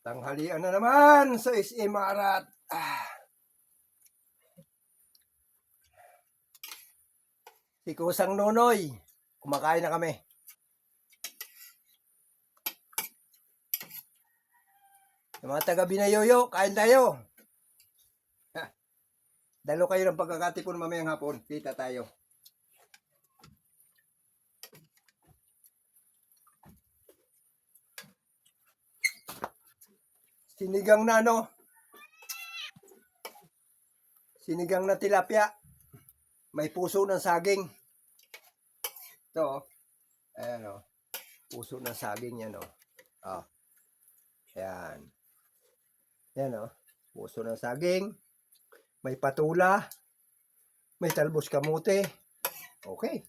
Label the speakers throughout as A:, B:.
A: Tanghalian na naman sa SM Arat. Si Kusang Nonoy, kumakain na kami. Yung mga taga Binayoyo, kain tayo. Dalo kayo ng pagkakatipon mamayang hapon. Kita tayo. Sinigang na Sinigang na tilapia. May puso ng saging. Ito, ayan puso ng saging yan Ayan. Ayan puso ng saging. May patula. May talbos kamote. Okay.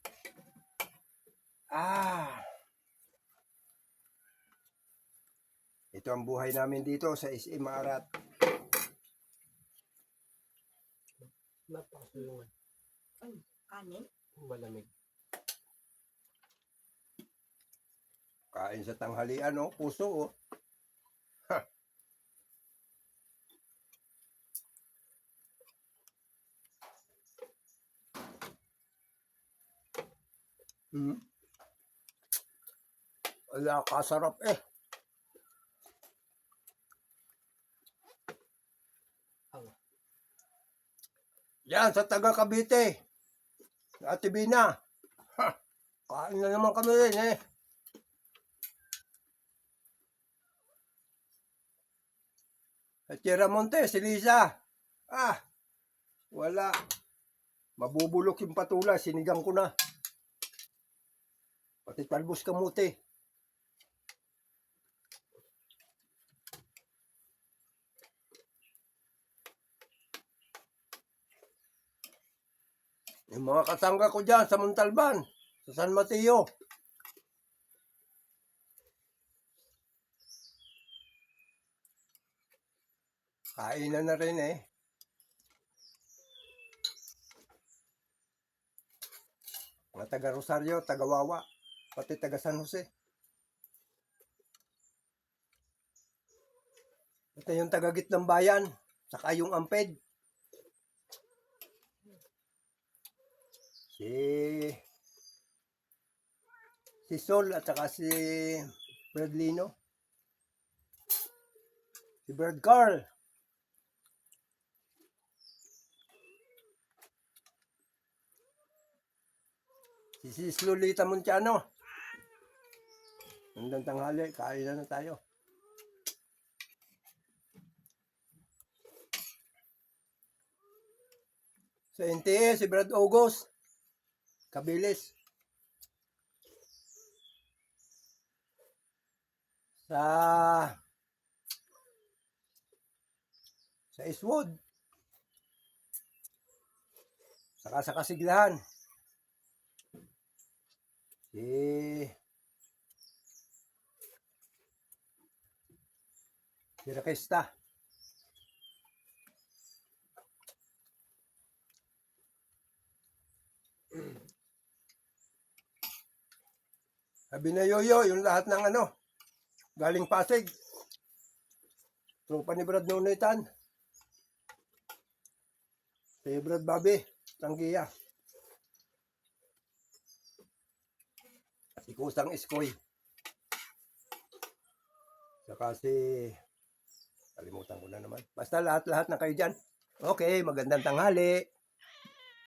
A: Ito ang buhay namin dito sa SM Arat.
B: Napakasulungan. Ay, kanin? Malamig.
A: Kain sa tanghalian, puso, Wala, kasarap Yan, sa taga Cavite. Ate Bina. Kain na naman kami rin At Tierra Monte, si Lisa. Wala. Mabubulok yung patula, sinigang ko na. Pati talbos kamote. Yung mga kasangga ko dyan sa Montalban, sa San Mateo. Kainan na rin Mga taga Rosario, taga Wawa, pati taga San Jose. Ito yung taga Gitnang Bayan, saka yung Amped. Si Sol at saka si Bradlino. Si Brad Carl. Si Sis Lolita Monciano. Hanggang tanghali, kain na tayo. Sa NTE, si Brad August. Kabilis. Sa Eastwood. Saka sa Kasiglahan. Si Rakesta. Sabi na Yoyo, yung lahat ng galing Pasig. Tropa ni Brad Nunitan. Si Brad Bobby, Tanggiya. Si Kusang Iskoy. Saka kalimutan ko na naman. Basta lahat na kayo dyan. Okay, magandang tanghali.